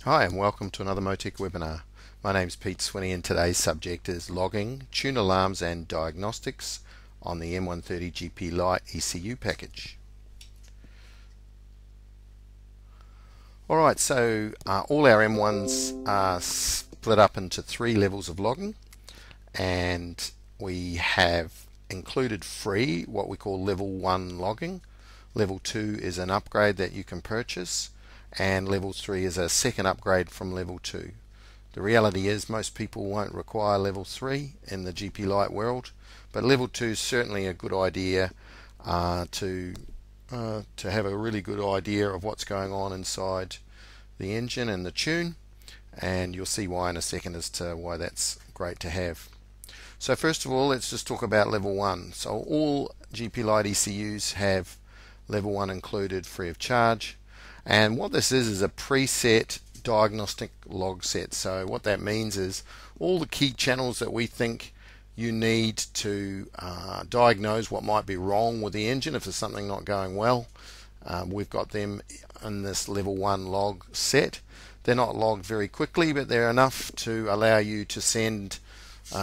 Hi and welcome to another MoTeC webinar. My name is Pete Swinney and today's subject is logging, tune alarms and diagnostics on the M130 GP Lite ECU package. Alright, so all our M1s are split up into 3 levels of logging, and we have included free what we call level 1 logging. Level 2 is an upgrade that you can purchase, and level 3 is a second upgrade from level 2. The reality is most people won't require level 3 in the GP Lite world, but level 2 is certainly a good idea to have a really good idea of what's going on inside the engine and the tune, and you'll see why in a second as to why that's great to have. So first of all, let's just talk about level 1. So all GP Lite ECUs have level 1 included free of charge. And what this is a preset diagnostic log set. So what that means is all the key channels that we think you need to diagnose what might be wrong with the engine if there's something not going well. We've got them in this level 1 log set. They're not logged very quickly, but they're enough to allow you to send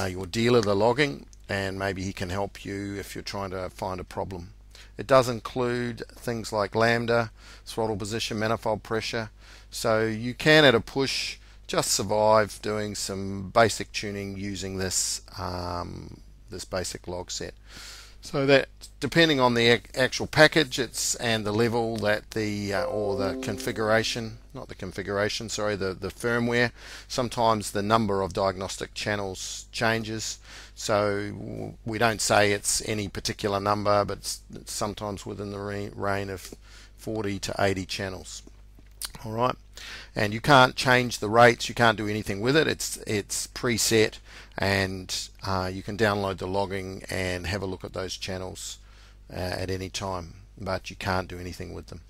your dealer the logging, and maybe he can help you if you're trying to find a problem. It does include things like lambda, throttle position, manifold pressure, so you can at a push just survive doing some basic tuning using this this basic log set. So that, depending on the actual package, and the level that or the configuration, not the configuration, sorry, the firmware, sometimes the number of diagnostic channels changes. So we don't say it's any particular number, but it's sometimes within the range of 40 to 80 channels. All right, and you can't change the rates, you can't do anything with it. It's preset, and you can download the logging and have a look at those channels at any time, but you can't do anything with them.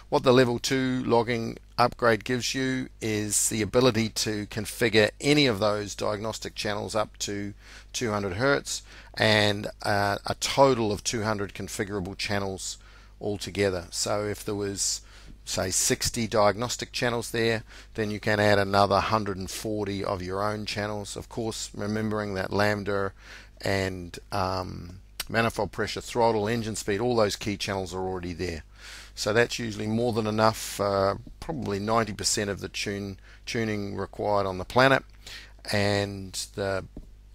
What the level 2 logging upgrade gives you is the ability to configure any of those diagnostic channels up to 200 Hertz, and a total of 200 configurable channels altogether. So if there was, say, 60 diagnostic channels there, then you can add another 140 of your own channels, of course remembering that lambda and manifold pressure, throttle, engine speed, all those key channels are already there. So that's usually more than enough, probably 90% of the tuning required on the planet, and the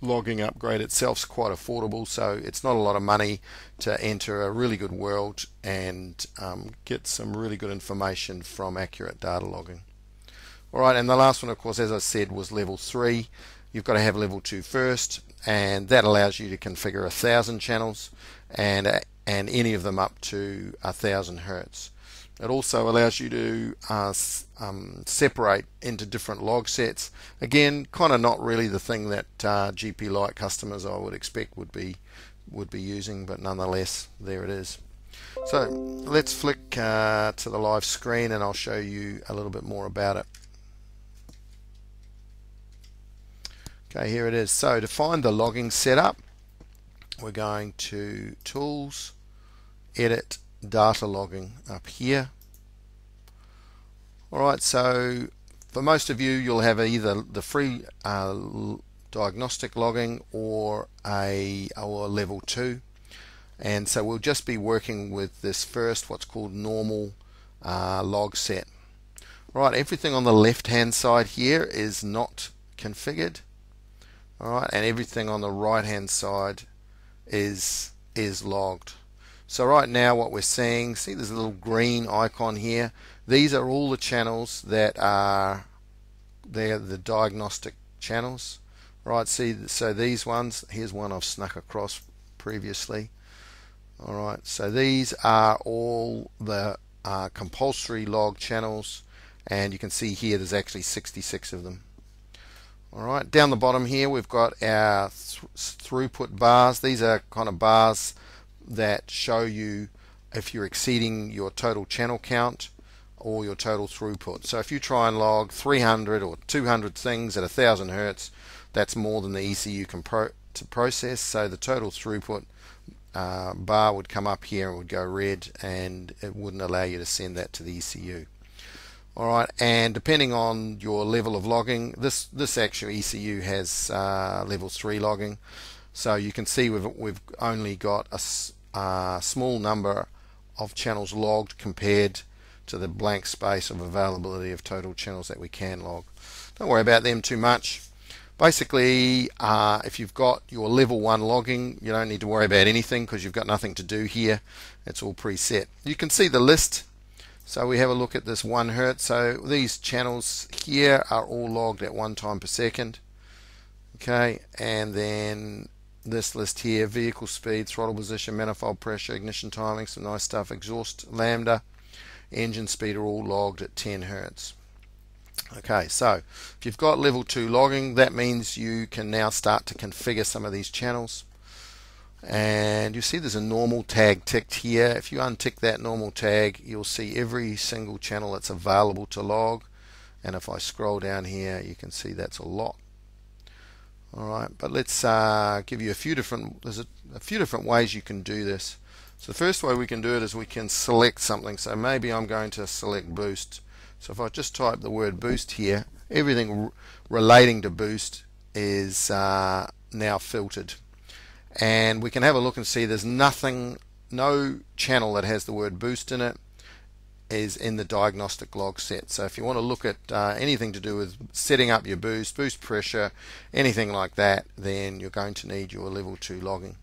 logging upgrade itself is quite affordable, so it's not a lot of money to enter a really good world and get some really good information from accurate data logging. Alright, and the last one, of course, as I said, was level 3. You've got to have level 2 first, and that allows you to configure 1,000 channels and any of them up to 1,000 Hertz. It also allows you to separate into different log sets. Again, kind of not really the thing that GP Lite customers I would expect would be using, but nonetheless, there it is. So let's flick to the live screen and I'll show you a little bit more about it. Okay, here it is. So to find the logging setup, we're going to Tools, Edit, Data Logging up here. Alright, so for most of you, you'll have either the free diagnostic logging or level 2, and so we'll just be working with this first, what's called normal log set. Right, everything on the left hand side here is not configured. Alright, and everything on the right hand side is logged. So right now what we're seeing, see there's a little green icon here. These are all the channels that are the diagnostic channels. Right, see, so these ones, here's one I've snuck across previously. Alright, so these are all the compulsory log channels, and you can see here there's actually 66 of them. Alright, down the bottom here we've got our throughput bars. These are kind of bars that show you if you're exceeding your total channel count or your total throughput. So if you try and log 300 or 200 things at 1,000 Hertz, that's more than the ECU can process. So the total throughput bar would come up here and would go red, and it wouldn't allow you to send that to the ECU. Alright, and depending on your level of logging, this actual ECU has level 3 logging. So you can see we've only got a small number of channels logged compared to the blank space of availability of total channels that we can log. Don't worry about them too much. Basically, if you've got your level 1 logging, you don't need to worry about anything because you've got nothing to do here. It's all preset. You can see the list. So we have a look at this 1 Hertz. So these channels here are all logged at 1 time per second. Okay, and then this list here: vehicle speed, throttle position, manifold pressure, ignition timing, some nice stuff, exhaust lambda, engine speed are all logged at 10 Hertz. Okay, so if you've got level 2 logging, that means you can now start to configure some of these channels. And you see there's a normal tag ticked here. If you untick that normal tag, you'll see every single channel that's available to log. And if I scroll down here, you can see that's a lot. Alright, but let's give you there's a few different ways you can do this. So the first way we can do it is we can select something. So maybe I'm going to select boost. So if I just type the word boost here, everything relating to boost is now filtered. And we can have a look and see there's no channel that has the word boost in it is in the diagnostic log set. So if you want to look at anything to do with setting up your boost pressure, anything like that, then you're going to need your level 2 logging.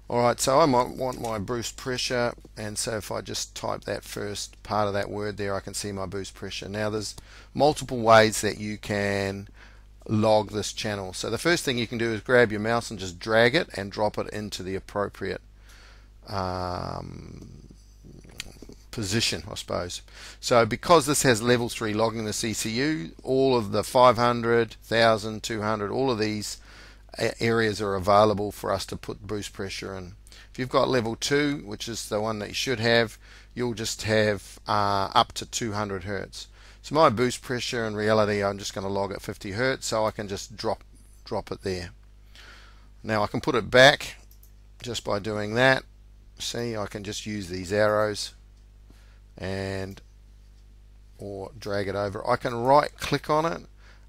Alright, so I might want my boost pressure, and so if I just type that first part of that word there, I can see my boost pressure. Now there's multiple ways that you can log this channel. So the first thing you can do is grab your mouse and just drag it and drop it into the appropriate position, I suppose. So because this has level 3 logging, this ECU, all of the 500, 1000, 200, all of these areas are available for us to put boost pressure in. If you've got level 2, which is the one that you should have, you'll just have up to 200 Hertz. So my boost pressure, in reality, I'm just going to log at 50 Hertz, so I can just drop it there. Now I can put it back just by doing that. See, I can just use these arrows or drag it over. I can right click on it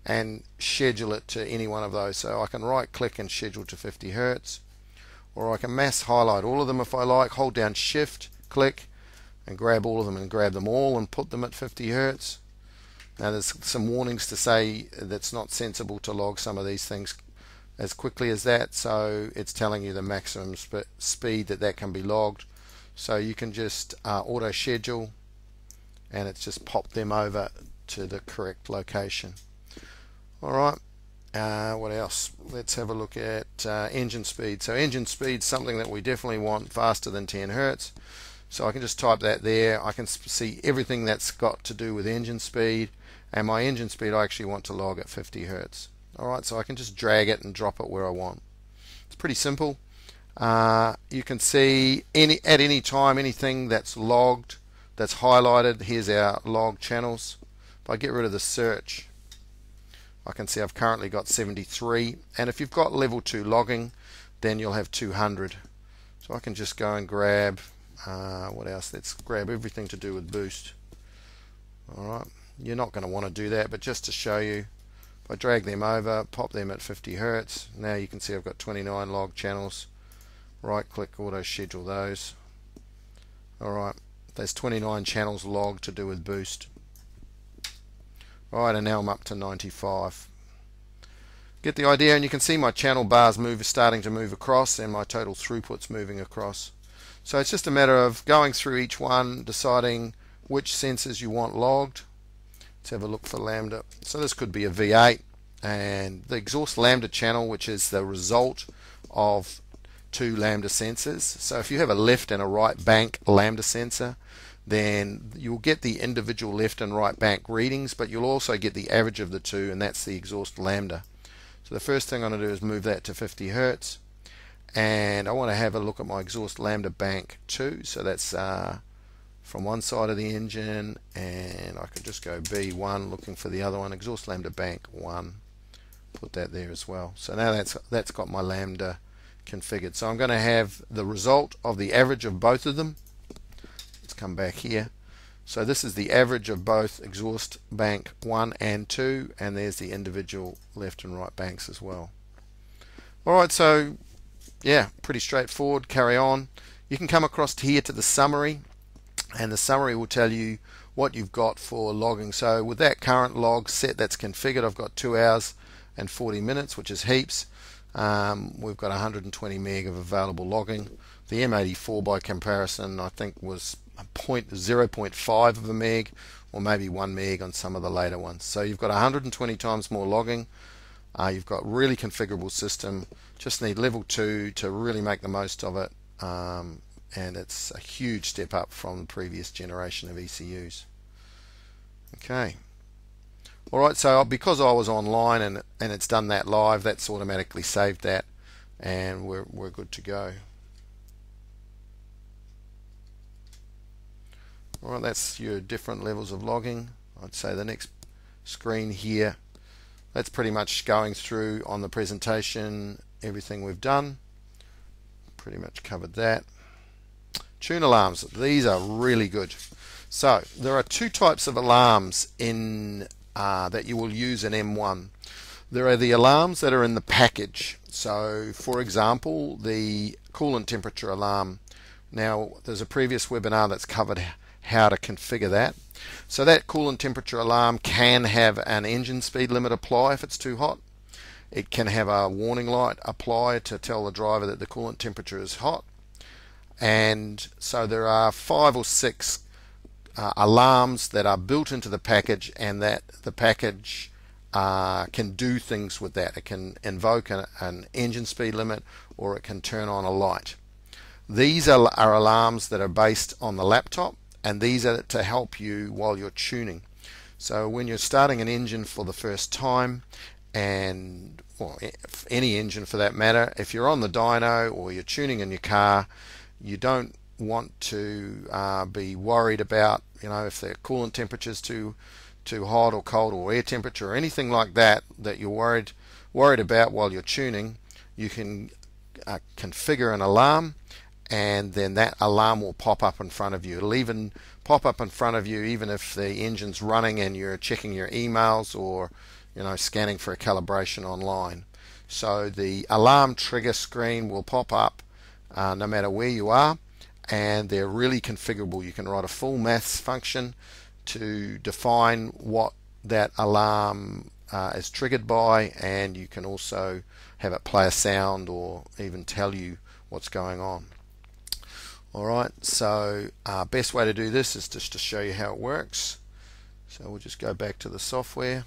and schedule it to any one of those. So I can right click and schedule to 50 Hertz, or I can mass highlight all of them if I like, hold down shift click and grab all of them and grab them all and put them at 50 Hertz. Now there's some warnings to say that's not sensible to log some of these things as quickly as that, so it's telling you the maximum speed that can be logged. So you can just auto schedule and it's just popped them over to the correct location. Alright, what else? Let's have a look at engine speed. So engine speed is something that we definitely want faster than 10 Hertz. So I can just type that there. I can see everything that's got to do with engine speed, and my engine speed I actually want to log at 50 Hertz. Alright, so I can just drag it and drop it where I want. It's pretty simple. You can see at any time anything that's logged, that's highlighted. Here's our log channels. If I get rid of the search, I can see I've currently got 73, and if you've got level 2 logging, then you'll have 200. So I can just go and grab what else? Let's grab everything to do with boost. Alright, you're not going to want to do that, but just to show you, if I drag them over, pop them at 50 Hertz, now you can see I've got 29 log channels. Right click, auto schedule those. Alright, there's 29 channels logged to do with boost. Alright, and now I'm up to 95. Get the idea, and you can see my channel bars starting to move across, and my total throughput's moving across. So it's just a matter of going through each one, deciding which sensors you want logged. Let's have a look for lambda. So this could be a V8, and the exhaust lambda channel, which is the result of 2 lambda sensors. So if you have a left and a right bank lambda sensor, then you'll get the individual left and right bank readings, but you'll also get the average of the two, and that's the exhaust lambda. So the first thing I'm going to do is move that to 50 Hertz, and I want to have a look at my exhaust lambda bank 2. So that's from one side of the engine, and I could just go B1 looking for the other one, exhaust lambda bank 1, put that there as well. So now that's got my lambda configured. So I'm going to have the result of the average of both of them. Let's come back here. So this is the average of both exhaust bank 1 and 2, and there's the individual left and right banks as well. Alright, so yeah, pretty straightforward. Carry on. You can come across to here to the summary, and the summary will tell you what you've got for logging. So with that current log set that's configured, I've got 2 hours and 40 minutes, which is heaps. We've got 120 meg of available logging. The M84 by comparison I think was 0.5 of a meg, or maybe 1 meg on some of the later ones. So you've got 120 times more logging. You've got really configurable system. Just need level 2 to really make the most of it, and it's a huge step up from the previous generation of ECUs. Okay. Alright, so because I was online and it's done that live, that's automatically saved that, and we're good to go. Alright, that's your different levels of logging. I'd say the next screen here, that's pretty much going through on the presentation everything we've done. Pretty much covered that. Tune alarms, these are really good. So there are 2 types of alarms in that you will use in M1. There are the alarms that are in the package. So for example, the coolant temperature alarm. Now there's a previous webinar that's covered how to configure that. So that coolant temperature alarm can have an engine speed limit apply if it's too hot. It can have a warning light apply to tell the driver that the coolant temperature is hot. And so there are 5 or 6 alarms that are built into the package, and that the package can do things with that. It can invoke an engine speed limit, or it can turn on a light. These are alarms that are based on the laptop, and these are to help you while you're tuning. So when you're starting an engine for the first time, and well, any engine for that matter, if you're on the dyno or you're tuning in your car, you don't want to be worried about, if the coolant temperature is too hot or cold, or air temperature or anything like that you're worried about while you're tuning. You can configure an alarm, and then that alarm will pop up in front of you. It'll even pop up in front of you even if the engine's running and you're checking your emails, or scanning for a calibration online. So the alarm trigger screen will pop up no matter where you are, and they're really configurable. You can write a full maths function to define what that alarm is triggered by, and you can also have it play a sound or even tell you what's going on. Alright, so best way to do this is just to show you how it works. So we'll just go back to the software,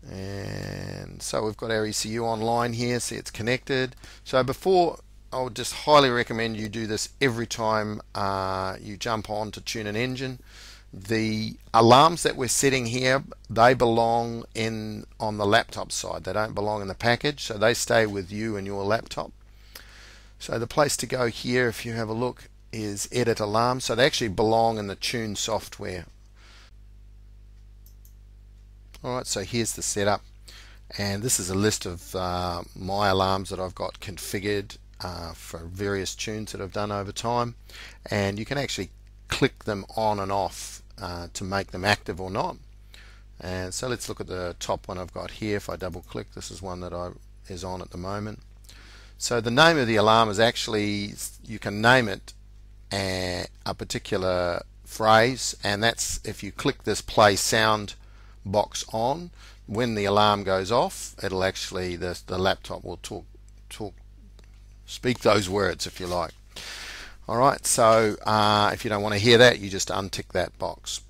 and so we've got our ECU online here. See, it's connected. So before, I would just highly recommend you do this every time you jump on to tune an engine. The alarms that we're setting here, they belong on the laptop side. They don't belong in the package, so they stay with you and your laptop. So the place to go here, if you have a look, is Edit Alarms. So they actually belong in the Tune software. Alright, so here's the setup, and this is a list of my alarms that I've got configured for various tunes that I've done over time, and you can actually click them on and off to make them active or not. And so let's look at the top one I've got here. If I double click, this is one that is on at the moment. So the name of the alarm is actually, you can name it a particular phrase, and that's if you click this play sound box on, when the alarm goes off, it'll actually, the laptop will speak those words, if you like. Alright, so if you don't want to hear that, you just untick that box.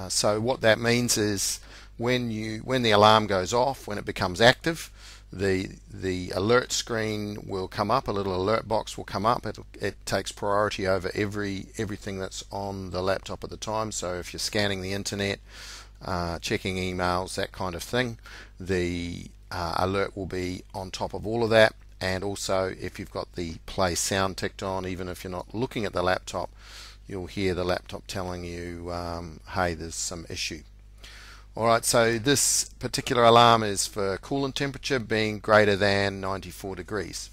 So what that means is when the alarm goes off, when it becomes active, the alert screen will come up, a little alert box will come up. It takes priority over everything that's on the laptop at the time. So if you're scanning the internet, checking emails, that kind of thing, the alert will be on top of all of that. And also, if you've got the play sound ticked on, even if you're not looking at the laptop, you'll hear the laptop telling you, hey, there's some issue. Alright, so this particular alarm is for coolant temperature being greater than 94 degrees,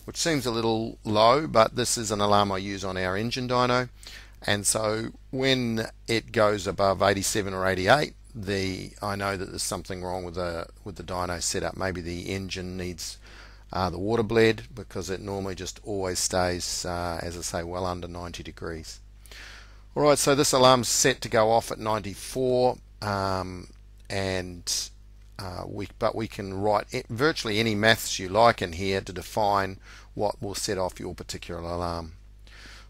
which seems a little low, but this is an alarm I use on our engine dyno. And so when it goes above 87 or 88, I know that there's something wrong with the dyno setup. Maybe the engine needs the water bled, because it normally just always stays, as I say, well under 90 degrees. Alright, so this alarm's set to go off at 94, but we can write virtually any maths you like in here to define what will set off your particular alarm.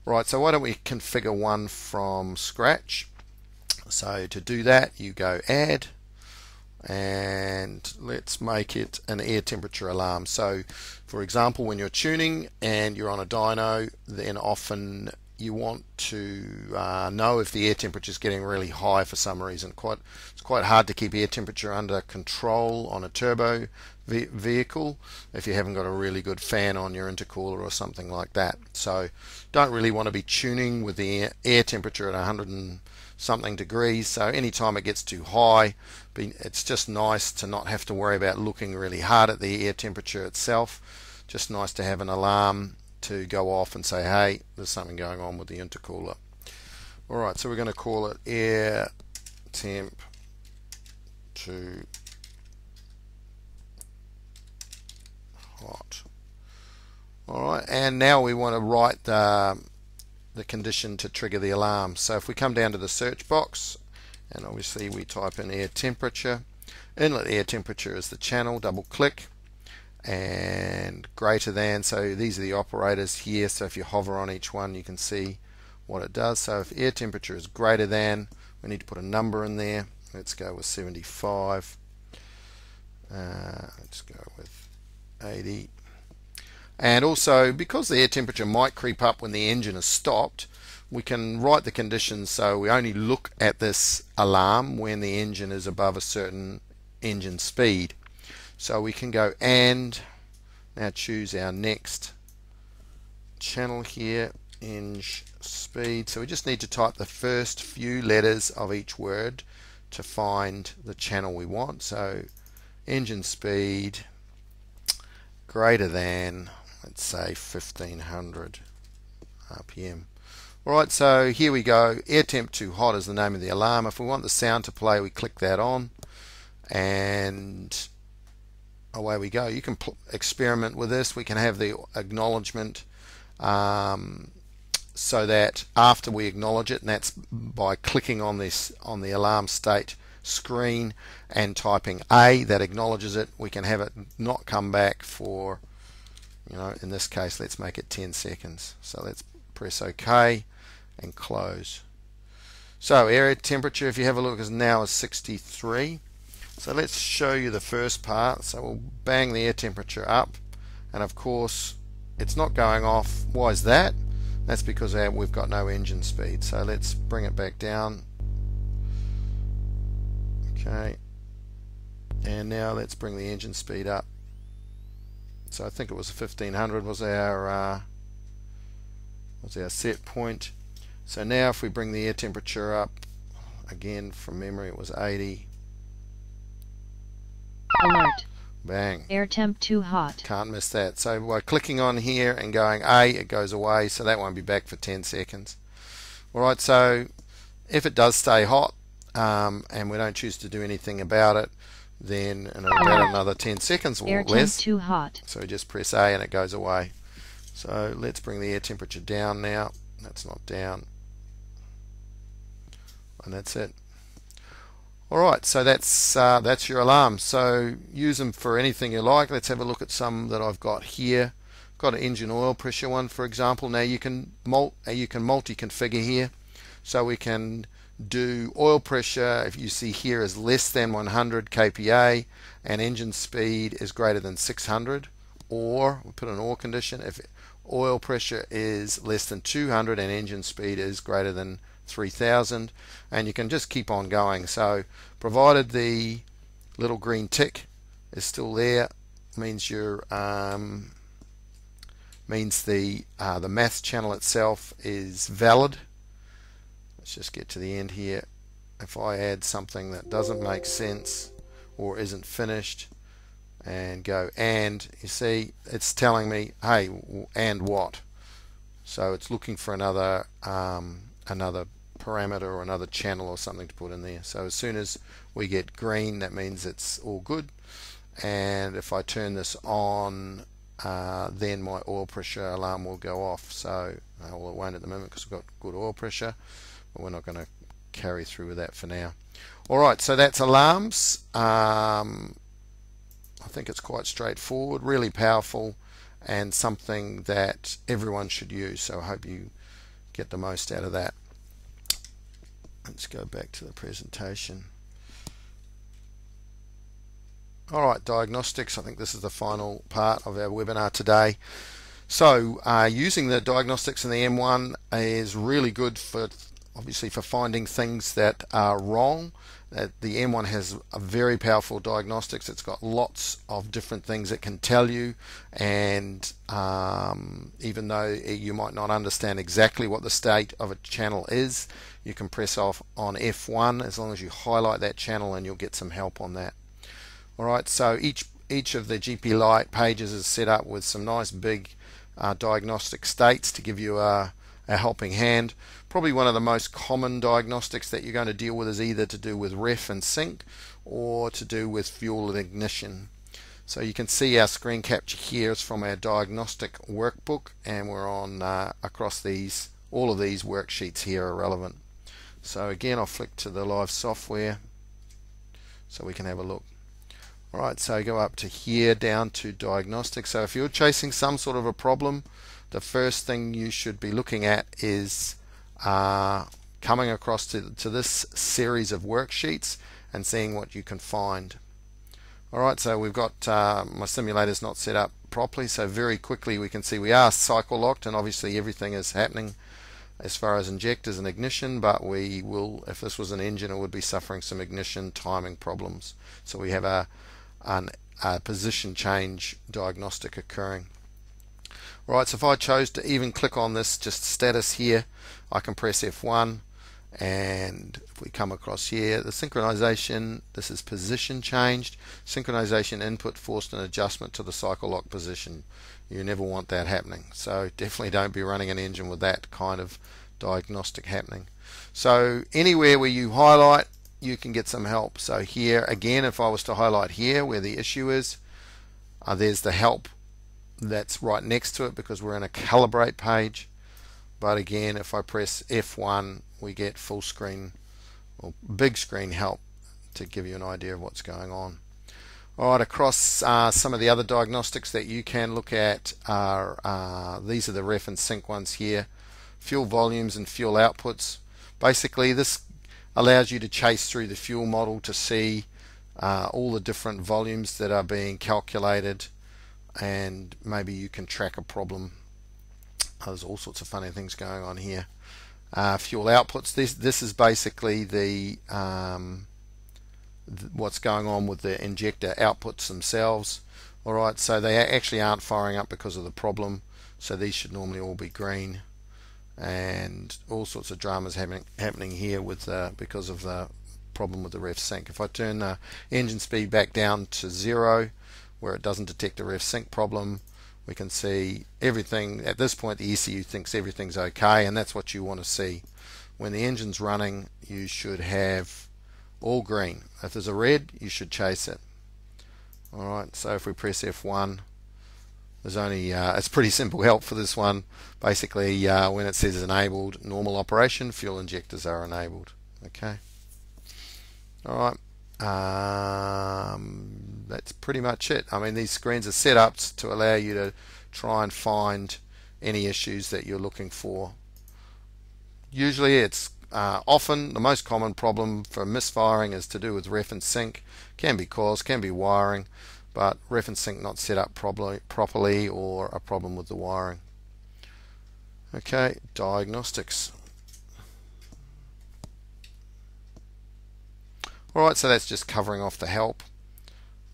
Right, so why don't we configure one from scratch? So to do that, you go add, and let's make it an air temperature alarm. So for example, when you're tuning and you're on a dyno, then often you want to know if the air temperature is getting really high for some reason. It's quite hard to keep air temperature under control on a turbo vehicle if you haven't got a really good fan on your intercooler or something like that. So don't really want to be tuning with the air temperature at 100 and something degrees. So anytime it gets too high, it's just nice to not have to worry about looking really hard at the air temperature itself. Just nice to have an alarm to go off and say, hey, there's something going on with the intercooler. Alright, so we're going to call it air temp to hot. Alright, and now we want to write the condition to trigger the alarm. So if we come down to the search box, and obviously we type in air temperature, inlet air temperature is the channel, double click, and greater than, so these are the operators here, so if you hover on each one you can see what it does. So if air temperature is greater than, we need to put a number in there. Let's go with 75, let's go with 80. And also, because the air temperature might creep up when the engine is stopped, we can write the conditions so we only look at this alarm when the engine is above a certain engine speed. So we can go and now choose our next channel here, eng speed. So we just need to type the first few letters of each word to find the channel we want. So engine speed greater than, let's say 1500 RPM. Alright, so here we go. Air temp to hot is the name of the alarm. If we want the sound to play, we click that on, and away we go. You can experiment with this. We can have the acknowledgement so that after we acknowledge it, and that's by clicking on this on the alarm state screen and typing A, that acknowledges it. We can have it not come back for, in this case, let's make it 10 seconds. So let's press OK and close. So air temperature, if you have a look, is now 63. So let's show you the first part. So we'll bang the air temperature up, and of course it's not going off. Why is that? That's because we've got no engine speed. So let's bring it back down. Okay, and now let's bring the engine speed up. So I think it was 1500 was our set point. So now if we bring the air temperature up again, from memory it was 80. Alert. Bang. Air temp too hot. Can't miss that. So by clicking on here and going A, it goes away, so that won't be back for 10 seconds. Alright, so if it does stay hot and we don't choose to do anything about it, then in about another 10 seconds or air less, temp too hot. So just press A and it goes away. So let's bring the air temperature down now. That's not down. And that's it. Alright, so that's your alarm. So use them for anything you like. Let's have a look at some that I've got here. Got an engine oil pressure one, for example. Now you can multi-configure here. So we can do oil pressure, if you see here, is less than 100 kPa and engine speed is greater than 600, or we put an or condition if oil pressure is less than 200 and engine speed is greater than 3000, and you can just keep on going. So provided the little green tick is still there, means your the math channel itself is valid. Let's just get to the end here. If I add something that doesn't make sense or isn't finished and go and, you see it's telling me, hey, and what? So it's looking for another another parameter or another channel or something to put in there. So as soon as we get green, that means it's all good. And if I turn this on, then my oil pressure alarm will go off. So well, it won't at the moment because we've got good oil pressure, but we're not going to carry through with that for now. Alright, so that's alarms. I think it's quite straightforward, really powerful, and something that everyone should use. So I hope you get the most out of that. Let's go back to the presentation. Alright, diagnostics. I think this is the final part of our webinar today. So using the diagnostics in the M1 is really good for, obviously, for finding things that are wrong. The M1 has a very powerful diagnostics. It's got lots of different things it can tell you, and even though you might not understand exactly what the state of a channel is, you can press off on F1 as long as you highlight that channel, and you'll get some help on that. Alright, so each of the GP Lite pages is set up with some nice big diagnostic states to give you a helping hand. Probably one of the most common diagnostics that you're going to deal with is either to do with ref and sync or to do with fuel and ignition. So you can see our screen capture here is from our diagnostic workbook, and we're on across these. All of these worksheets here are relevant. So again, I'll flick to the live software so we can have a look. Alright, so go up to here, down to diagnostics. So if you're chasing some sort of a problem, the first thing you should be looking at is coming across to this series of worksheets and seeing what you can find. Alright, so we've got my simulator's not set up properly, so very quickly we can see we are cycle locked, and obviously everything is happening as far as injectors and ignition, but we will, if this was an engine, it would be suffering some ignition timing problems. So we have a position change diagnostic occurring. Right, so if I chose to even click on this just status here, I can press F1, and if we come across here, the synchronization, this is position changed. Synchronization input forced an adjustment to the cycle lock position. You never want that happening, so definitely don't be running an engine with that kind of diagnostic happening. So anywhere where you highlight, you can get some help. So here again, if I was to highlight here where the issue is, there's the help that's right next to it because we're in a calibrate page. But again, if I press F1, we get full screen or big screen help to give you an idea of what's going on. Alright, across some of the other diagnostics that you can look at are these are the ref and sync ones here. Fuel volumes and fuel outputs. Basically, this allows you to chase through the fuel model to see all the different volumes that are being calculated, and maybe you can track a problem. There's all sorts of funny things going on here. Fuel outputs. This is basically the what's going on with the injector outputs themselves. Alright, so they actually aren't firing up because of the problem, so these should normally all be green, and all sorts of dramas happening here with because of the problem with the ref sync. If I turn the engine speed back down to 0 where it doesn't detect a ref sync problem, we can see everything. At this point the ECU thinks everything's okay, and that's what you want to see. When the engine's running, you should have all green. If there's a red, you should chase it. Alright, so if we press F1, there's only it's pretty simple help for this one. Basically, when it says enabled normal operation, fuel injectors are enabled. Okay. Alright, that's pretty much it. I mean, these screens are set up to allow you to try and find any issues that you're looking for. Usually it's often the most common problem for misfiring is to do with ref and sync. Can be cause, can be wiring, but ref and sync not set up properly, or a problem with the wiring. Okay, diagnostics. Alright, so that's just covering off the help.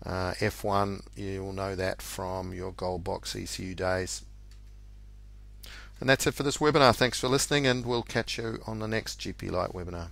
F1, you will know that from your gold box ECU days. And that's it for this webinar. Thanks for listening, and we'll catch you on the next GP Lite webinar.